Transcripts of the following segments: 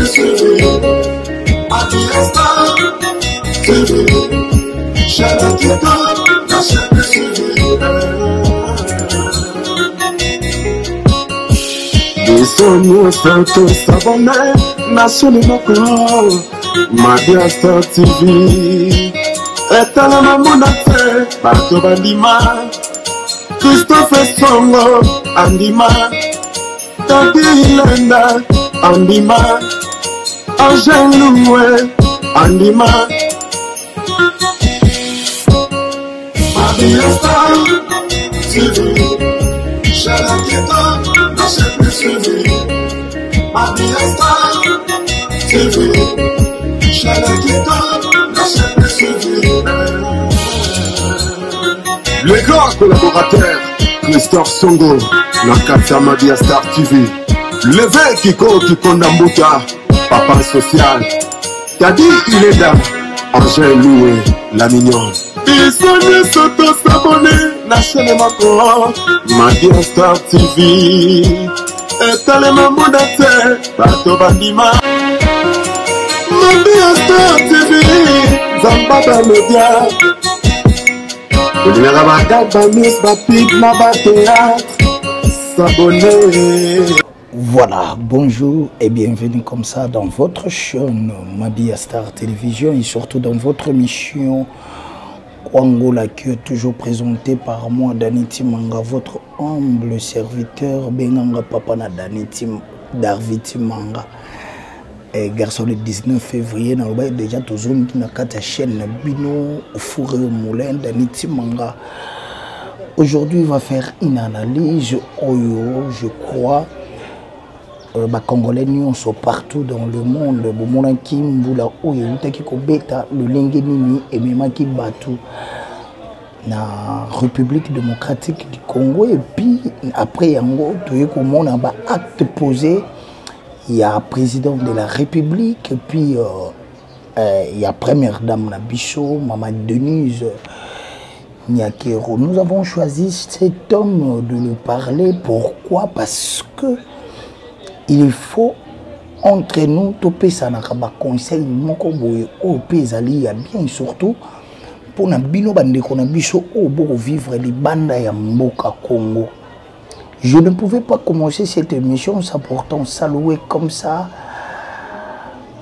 suivi. Mabia Star TV. Chérie qui donne, la chaîne suivi. Bisogno santo s'abonner, nascere moko, Mabia Star TV. Etala na monate, bato bandima, Christophe Songo, andima, Tati Hilenda, andima, Angel Loué, andima. Mabia Star TV, chérie qui donne, la chaîne suivi. Mabia Star TV, chérie qui donne, la chaîne suivi. Les grands collaborateurs, Christophe Songo, Nakata Mabia Star TV, Levé Kiko Kikondambuta, Papa Social, Tadi Hileda, Angel Loué, la mignonne. Bisogno soto s'abonner, Nascere moko, Mabia Star TV. Etale mamudate, bato bandima, Mabia Star TV, Zambaba Media. Voilà, bonjour et bienvenue comme ça dans votre chaîne Mabia Star Télévision et surtout dans votre émission Kwangola qui est toujours présentée par moi, Danity Manga, votre humble serviteur, Benganga Papa na Danity Darviti Manga. Et garçon le 19 février, nous avons déjà toujours une chaîne Bino au four et au moulin Danity Manga. Aujourd'hui, on va faire une analyse. Je crois les Congolais sont partout dans le monde. Le Lengenini et même qui battu la République démocratique du Congo. Et puis après, on a un acte posé. Il y a le président de la République, et puis il y a la première dame Nabicho, Maman Denise Nyakero. Nous avons choisi cet homme de le parler. Pourquoi? Parce que il faut entre nous toper ça na conseil moko boye au pezali ya bien surtout pour na bino bande ko na biso o boko vivre les banda ya mboka Congo. Je ne pouvais pas commencer cette émission sans pourtant saluer comme ça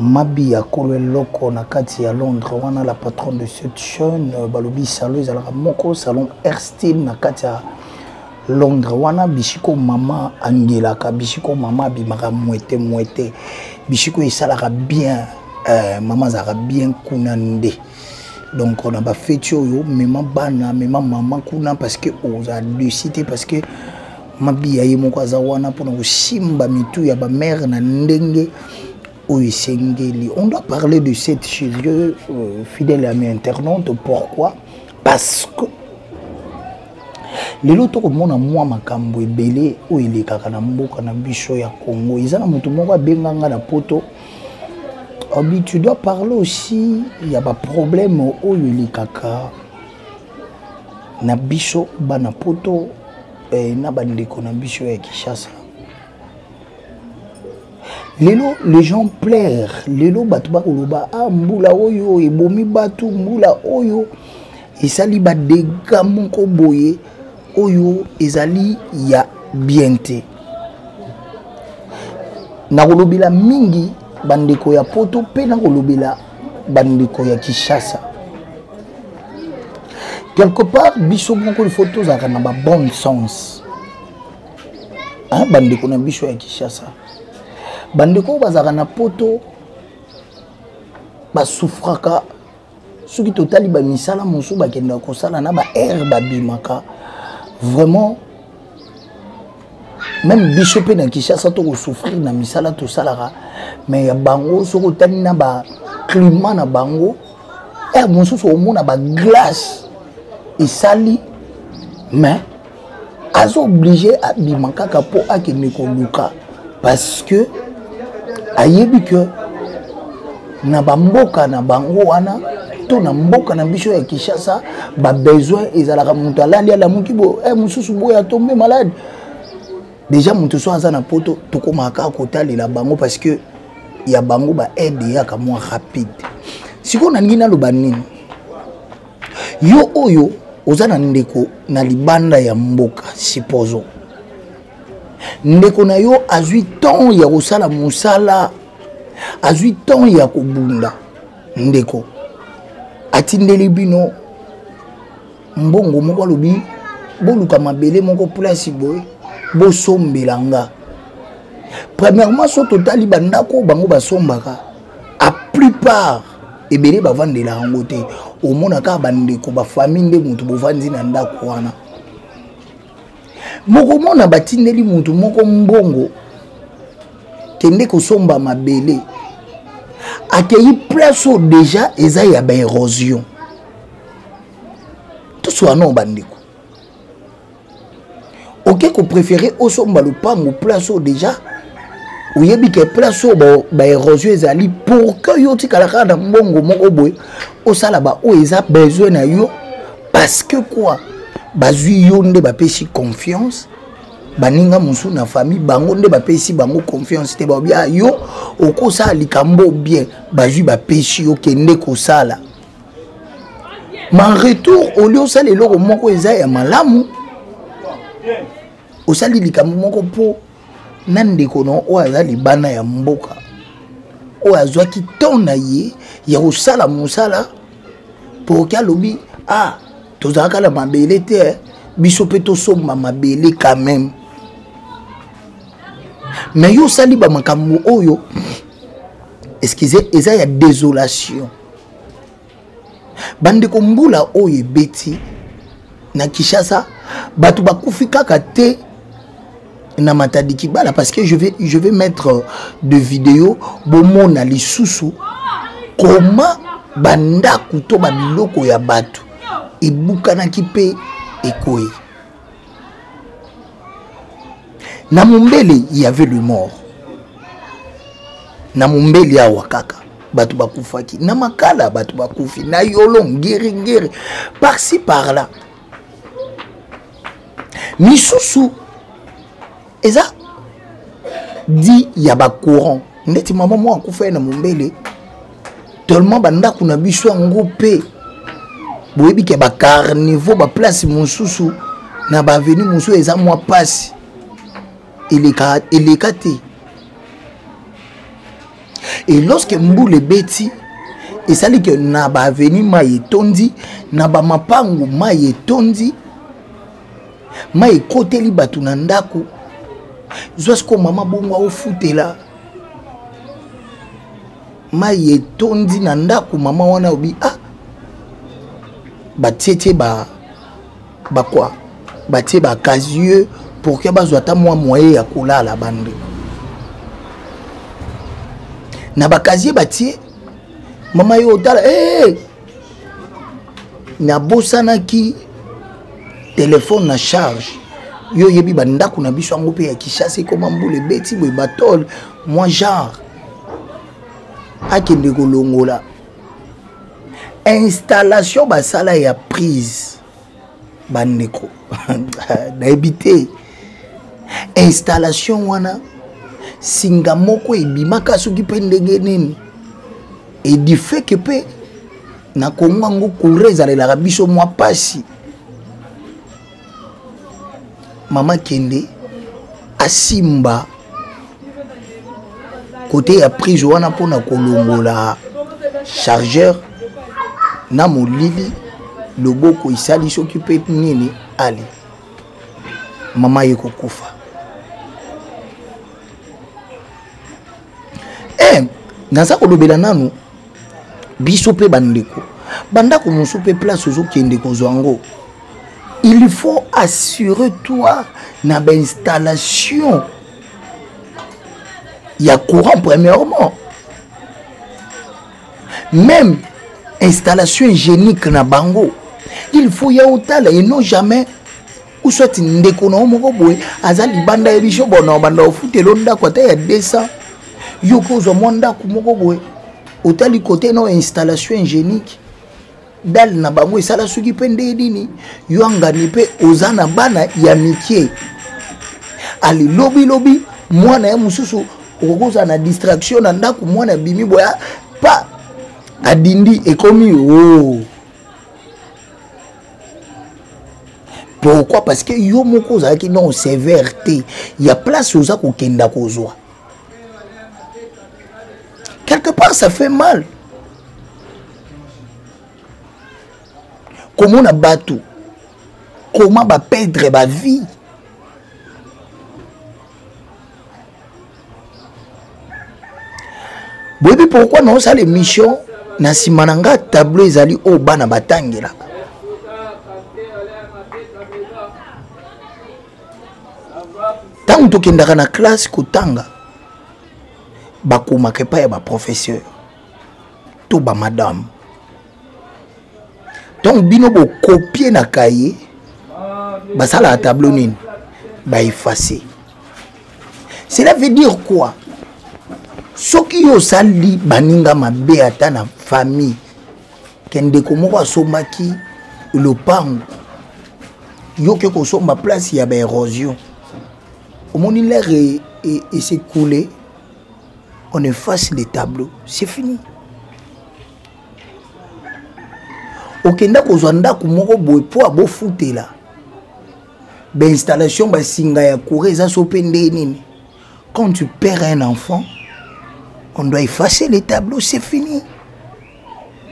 Mabia Kolweloko na kati ya Londres, wana la patronne de cette chaîne balobi saluer za la moko salon Airstyle na kati ya Londres, wana bishiko mama angelaka, bishiko mama bimaka mouette, bishiko esalaka bien, maman zara bien kunande. Donc on a pas fait yo, même bana, même maman kuna parce que on a décidé parce que Mabia yemoko azawana pour nous simba mitu ya ba mère na ndenge oisengeli. On doit parler de cette chérie fidèle amie internaute. Pourquoi? Parce que les autres monde moi makambo ebele o elekaka na mboka na biso ya Congo izana mutu moko benganga na poto. Tu dois parler aussi, il y a pas problème o elekaka na biso bana poto na bandeko na biso ya Kinshasa. Lelo les gens pleurent, lelo batu ba koloba mbula oyo ebomi batu mbula oyo esali ba dégâts moko boye. Oyo ezali ya bienté na kolobela mingi bandeko ya poto pe na kolobela bandeko ya Kinshasa. Quelque part biso moko les photos za na ba bon sens bandeko na biso ya Kinshasa bandeko bazaka na poto ba souffraka soki totali ba misala mosu ba kenda ko sala na ba herbe bimaka. Vraiment, même Bishop na Kinshasa to souffrir na misala to salara, mais ya bango soko tani na ba climat na bango, monso so mona ba glace et sali, mais azo obligé à bimaka kapo akene ko luka parce que ayebi que na bamboka na bango wana na mboka na biso ya Kinshasa ba besoin ezalaka mutu alandi ala mukibo mususu boya tombe malade déjà mutu so aza na poto tokomaka kotalela bango parce que ya bango ba aide ya kamwa rapide siko na ngina loba nini yo oyo ozana ndeko na libanda ya mboka supposons ndeko na yo azui temps ya kosala musala azui temps ya kobunda ndeko atindeli bino mbongo moko lobi boluka mabele moko place boy bosombelanga premièrement so total bandako bango basombaka a plupart ebele bavandela yango te omona ka bandeko ba famille nde mutu bovandi na ndako wana moko mona batindeli mutu moko mbongo kende kosomba mabele akei place déjà eza ya ba érosion tout soit non bandeko ok ko préférer osomba le pango place déjà oyebi ke place ba érosion ezali pour que yo tikalaka na mbongo moko boye osala ba o eza besoin na yo parce que quoi bazui yo nde bapesi confiance baninga musu na famille bango nde bapesi bango confiance te ba bia yo okosala likambo bien bazui bapesi yo kende kosala ma retour au lieu osala eloko moko eza ya malamu osali likambo moko po nandeko no o aza libana ya mboka o azwaki ton na ye ya kosala musala po ke alobi ah tozalaka na mabele te biso mpe tosomba mabele quand même mais yo osali bamakambo oyo excusez eza ya désolation bandeko mbula oyo ebeti na Kinshasa bato bakufi kaka te na matadi kibala parce que je vais mettre de vidéos bomona lisusu comment bandaku to babiloko ya bato ebukanaki pe ekoyi na Mumbele il y avait le mort na Mumbele ya wakaka bato bakufaki na Makala bato bakufi na Yolo ngeri par-ci par-là misusu eza di ya ba courant ndeti mama mo akufa na Mumbele tellement bandaku na biso yango pe boyebi ke ba carnival ba place mususu na ba avenue mususu eza mwa passe eleka te et lorsque mbule beti esali ke na ba avenue mai etondi na ba mapangu mai etondi mai koteli batu na ndako zoasko mama bongo ofutela mai etondi na ndako mama wana obi ah batete ba quoi batie ba casier pour que bazwata mwa moyen ya kolala bande na ba casier batie mama yo tala na bosanaki téléphone na charge yo yebi bandako na biso ngo pe ya Kinshasa comme mbule beti boy batol moi genre akende kolongola installation basala ya prise bandeko na habité installation wana singa moko ebimaka soki pe ndenge nini et du fait que pe na kongo ngo kureza la biso mwa pasi mama kende asimba côté ya prise wana pona kolongola chargeur na molili loboko isali s'occuper nini ali mama yeko kufa naza kolobela nanu biso pe bandeko bandako mosu pe place ozo kende kozwango il faut assurer toi na ba installation ya courant premièrement même installation hygiénique na bango il faut ya otala et non jamais ou soit ndeko na moko boye azali banda ya biso bona banda ofutelo ndako ata ya 200 yoko zo monda ku moko boye otali côté no installation hygiénique dal na bango esala suki pende dini yo ngani pe ozana bana ya mikie ali lobi mwana ya mususu okoza na distraction na ndako mwana bimi boya pa adindi ekomi oh. Pourquoi? Parce que yo moko ozalaki non sévérité. Il y a place oza kokenda kozwa. Quelque part ça fait mal. Comment on a battu? Comment va perdre ma vie? Oui, pourquoi non ça l'émission na simananga tableau ezali o bana batangela. Tant que tu es dans la classe, kutanga bakoma kepa ya ba professeur to ba madame. Donc bino bo copier na cahier basala tableau nini ba effacer. Cela veut dire quoi? Soki yo sali baninga mabe ata na famille kende komoko asomaki lopango yo ke ko somba place ya ba érosion. Au moment où l'air est s'écoulé, on efface les tableaux. C'est fini. Au Kenda Kozanda Kumoko Boepo a beau foutre là. Ben installation ba singa ya Koureza Sopende. Quand tu perds un enfant, on doit effacer les tableaux, c'est fini.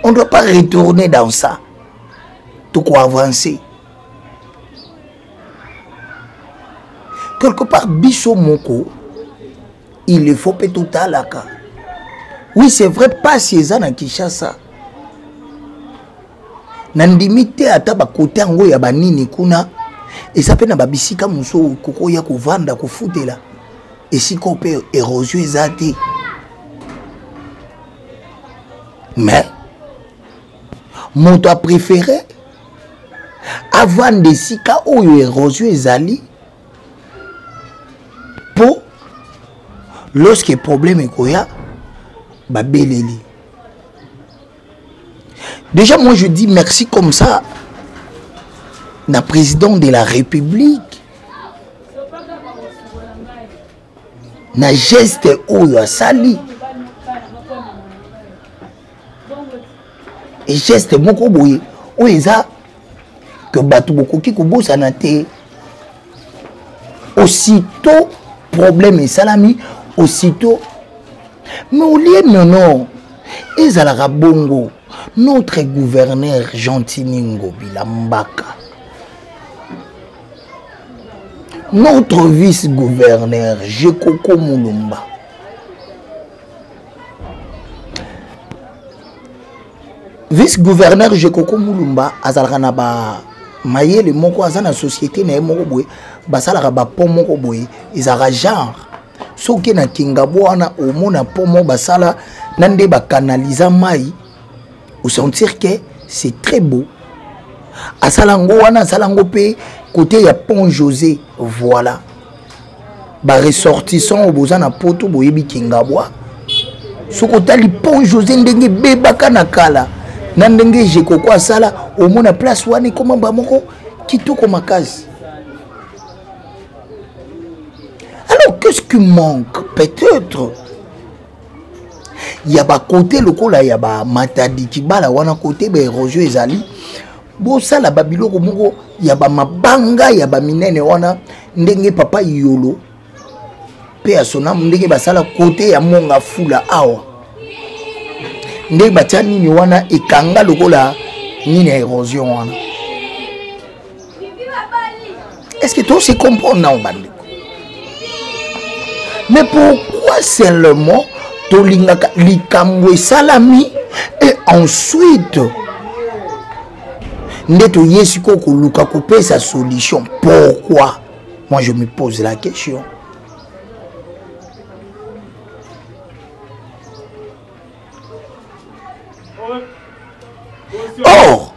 On ne doit pas retourner dans ça. Tout quoi avancer. Quelque part, Bisso Moko, il faut peut tout à la cas. Oui, c'est vrai, pas si ça na Kinshasa. Nandimite ata ba côté ngo ya banini kuna. Et ça peut na babisika muso koko ya kovanda ko futela. Et si ko pe érosion ezate. Mais mon toi préféré avant de sika oyo érosion ezali. Pour lorsque le problème est qu'il y a babeleli. Déjà moi je dis merci comme ça na président de la République na geste oyo sali et geste moko boye oyo eza que batu bokoki kobosa na te aussitôt problème et salami aussitôt. Mais au lieu non, ils allaient bongo. Notre gouverneur Gentiningo Bilambaka, notre vice-gouverneur Jekoko Mulumba, vice-gouverneur Jekoko Mulumba Azalranaba maye le moko azana société na moko boye basala ba pont moko boye ezara genre soki na kingabwana omona pont basala nande ba canaliser mai ou sentir que c'est très beau asalango wana asalango pe côté ya pont José voilà ba ressortissant obozana poto boyebi kingabwa soko tali pont José ndenge bebaka na kala nandenge Jekoko asala au moins place wani comment bamoko kitoko makazi. Alors qu'est-ce qui manque? Peut-être il y a ba côté lokola ya ba matadi kibala wana côté ba érosion ezali bo sala babiloko moko ya ba mabanga ya ba minene wana ndenge papa yolo pe asona ndenge basala côté ya monga fula awa ndenge batia nini wana ekanga lokola nini érosion wana. Est-ce que toi c'est comprendre non bande? Mais pourquoi seulement tolingaka likambo salami et ensuite ndeto yesiko koluka couper sa solution? Pourquoi? Moi je me pose la question. Or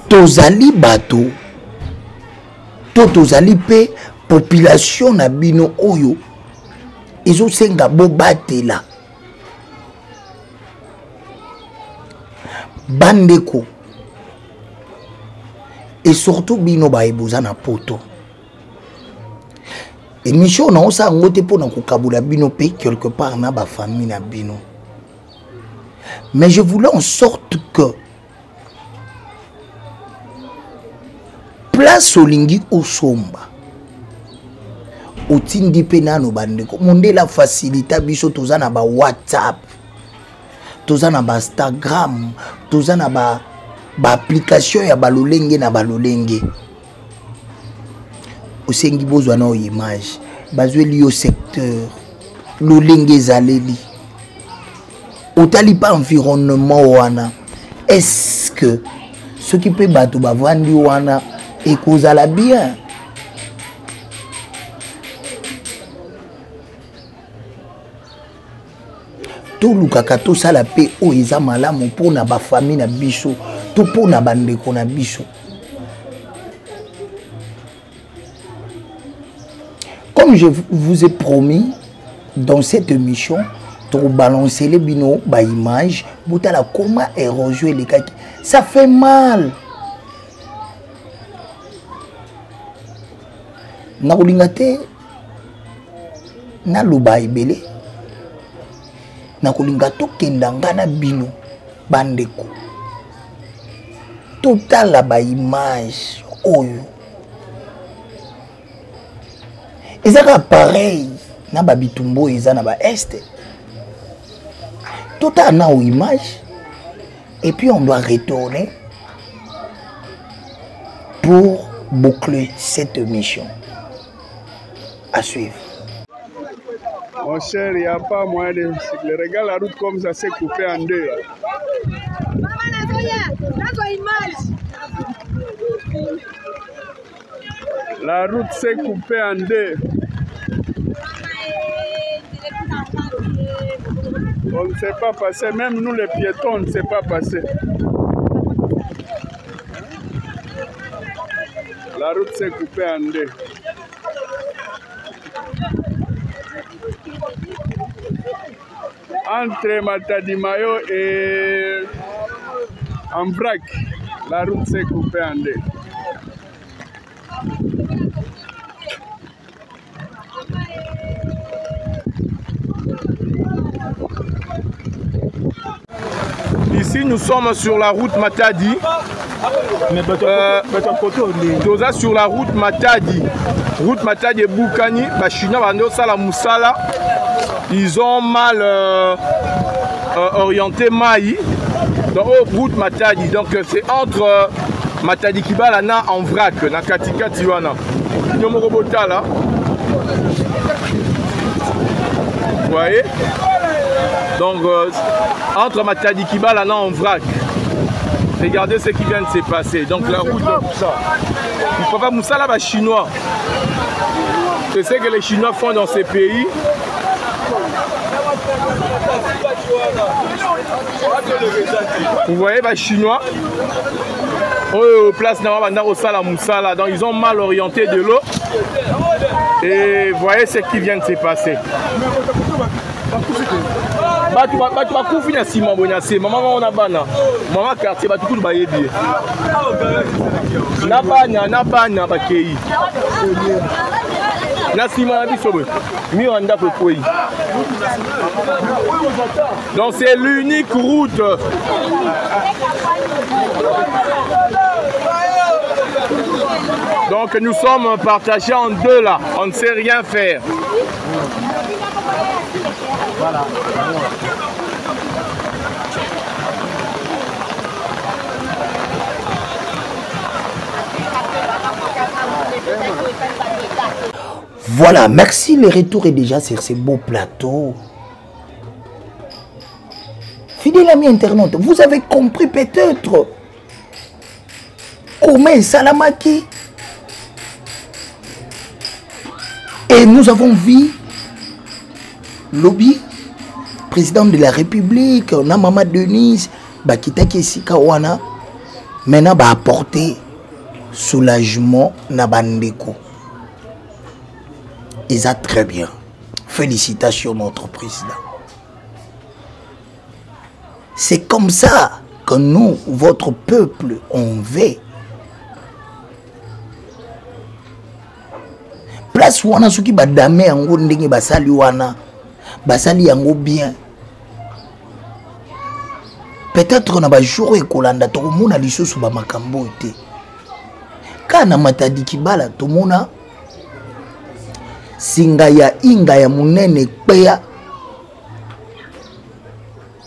tozali bato tozali pe population na bino oyo ezo senga bo batela bandeko et surtout bino ba eboza na poto émission na osa ngote pour na kokabula bino pe quelque part na ba famille na bino. Mais je voulais en sorte que place olingi osomba otindi pe nano bandeko monde la facilité biso toza na ba WhatsApp, toza na ba Instagram, toza na ba application ya balolenge na balolenge. Osengi bozwa na image bazweli yo secteur lolenge zaleli otali pa environnement wana. Est-ce que ce qui peut bato bavandi wana ekozala bien? Tolukaka tosala pe o eza malamu mpona bafamille na biso to mpona bandeko na biso. Comme je vous ai promis dans cette émission, de balancer les bino ba image, boutala comment éroger les kaki. Ça fait mal. Na kolingate na loba ibele. Na kolingato kendanga na bino bandeko. Total ba image oyo. Et ça pareil, na ba bitumbo eza na ba este. Tout a une image et puis on doit retourner pour boucler cette mission. À suivre. Mon cher, il n'y a pas moyen de... Regarde la route comme ça, c'est coupé en deux. La route s'est coupée en deux. On ne sait pas passer, même nous les piétons, on ne sait pas passer. La route s'est coupée en deux. Entre Matadi-Mayo et Ambrac, la route s'est coupée en deux. Ici, nous sommes sur la route Matadi. Toza sur la route Matadi. Route Matadi et Boukani. Chinois, la Moussala. Ils ont mal orienté Maï. Donc, route Matadi. Donc, c'est entre Matadi Kibala na en vrac. Na Katika Tiwana. Nyomorobota là. Vous voyez? Donc, entre Matadi Kibala là en vrac. Regardez ce qui vient de se passer. Donc, la route. Papa Moussala va chinois. C'est ce que les Chinois font dans ces pays. Vous voyez, les Chinois. Place Moussala. Donc, ils ont mal orienté de l'eau. Et vous voyez ce qui vient de se passer. Tu vas confier si maman on a bana maman quartier ba tout ba yebi na bana ba kei na sima biso mi onda ko koi. Donc c'est l'unique route. Donc nous sommes partagés en deux là, on ne sait rien faire. Voilà. Voilà, merci. Le retour est déjà sur ces beaux plateaux. Fidèles amis internautes, vous avez compris peut-être comment Salamaki. Et nous avons vu Lobby, président de la République, on a Maman Denise, Bakita Kesika Wana, maintenant va apporter soulagement na bandeko. Et ça très bien. Félicitations notre président. C'est comme ça que nous, votre peuple, on veut. place wana soki badame yango ndenge basali wana basali yango bien peut-être na ba jour ekolanda tokomona lisusu ba makambo te kana Matadi Kibala tomona singa ya inga ya munene kpeya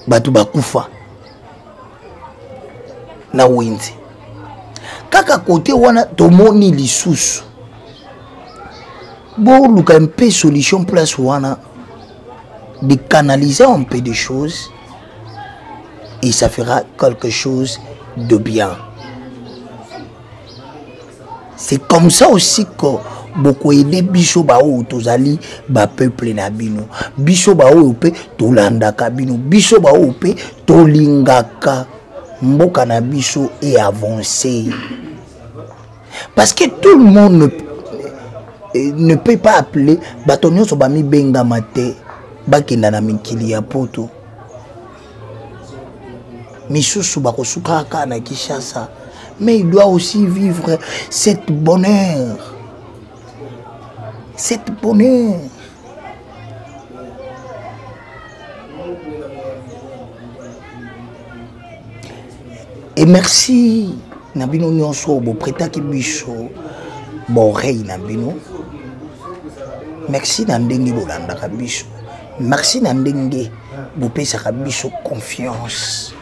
batu bakufa na wenzi kaka kote wana tomoni lisusu bon luka un peu solution place wana de canaliser un peu de choses et ça fera quelque chose de bien. C'est comme ça aussi que beaucoup aider biso ba o tozali ba peuple na bino biso ba o pe tolandaka bino biso ba o pe tolingaka mboka na biso et avancer parce que tout le monde ne peut pas appeler batonyo so ba mi benga mate bakenda na mikili ya poto misusu bakosuka kana Kinshasa. Mais il doit aussi vivre cette bonheur. Cette bonheur. Et merci Nabino Nyonso bo preta ki biso bo rei Nabino. Merci Nandenge bolanda ka biso. Merci Nandenge bo pesa ka biso confiance.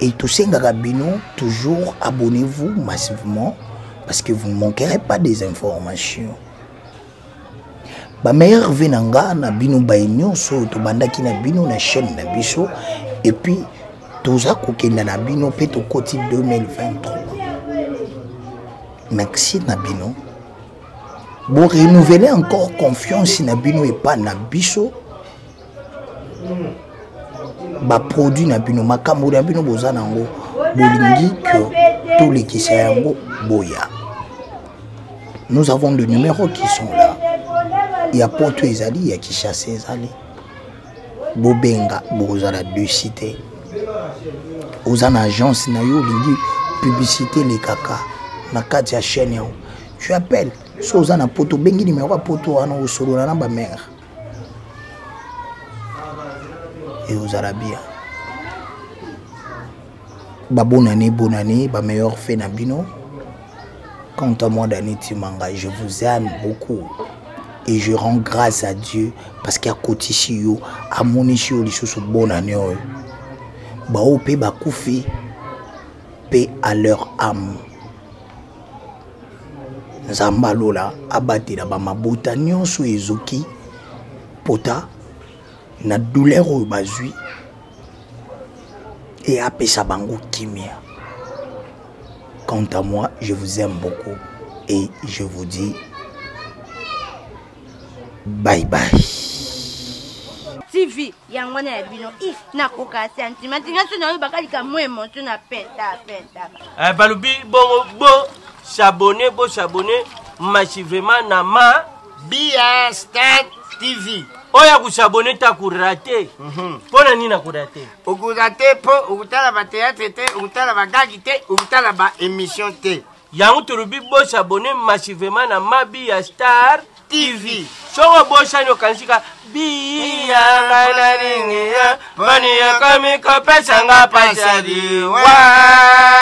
Et tous ces Gabino, toujours abonnez-vous massivement parce que vous ne manquerez pas des informations. Ba meilleur venanga na bino bainyo so to bandaki na bino na chaîne na biso et puis toza kokenda na bino pe to koti 2023. Merci na bino. Bon renouveler encore confiance na bino et pas na biso. Ba produit na bino makambo na bino bozana ngo bolingi que tous les qui yango boya. Nous avons des numéros qui sont là. Il y a Porto Ezali, il y a Kinshasa Ezali. Bobenga bozana deux cités. Ozana agence na yo lingi publicité les kaka na kati ya chaîne yo. Tu appelles so ozana Porto bengi numéro Porto ana osolo na ba mère. Et aux Arabiens. Bonne année, ba meilleur fait Nabino. Quant à moi, Dani Timanga, je vous aime beaucoup. Et je rends grâce à Dieu parce qu'il y a côté Chio, à mon Chio, les choses bonne année. Ba o pe ba koufi, paix à leur âme. Zambalola, abati la ba mabota nyonso ezoki, pota. Na douleur au bazui et après ça bango kimia. Quant à moi, je vous aime beaucoup et je vous dis bye bye. TV yango na bino na koka sentiment ngaso na bakali ka mo emotion na penta. Balubi bo s'abonner massivement na ma Bia Star TV. Oya kusabone ta kurate. Pona nina kurate? Okurate po okutala ba théâtre te, okutala ba gagi te, okutala ba émission te. Yangu turubi bo s'abonner massivement na Mabia Star TV. Songo bo shano kansika Bia ngana ringia, bani ya kami ko pesa nga pasadi. Wa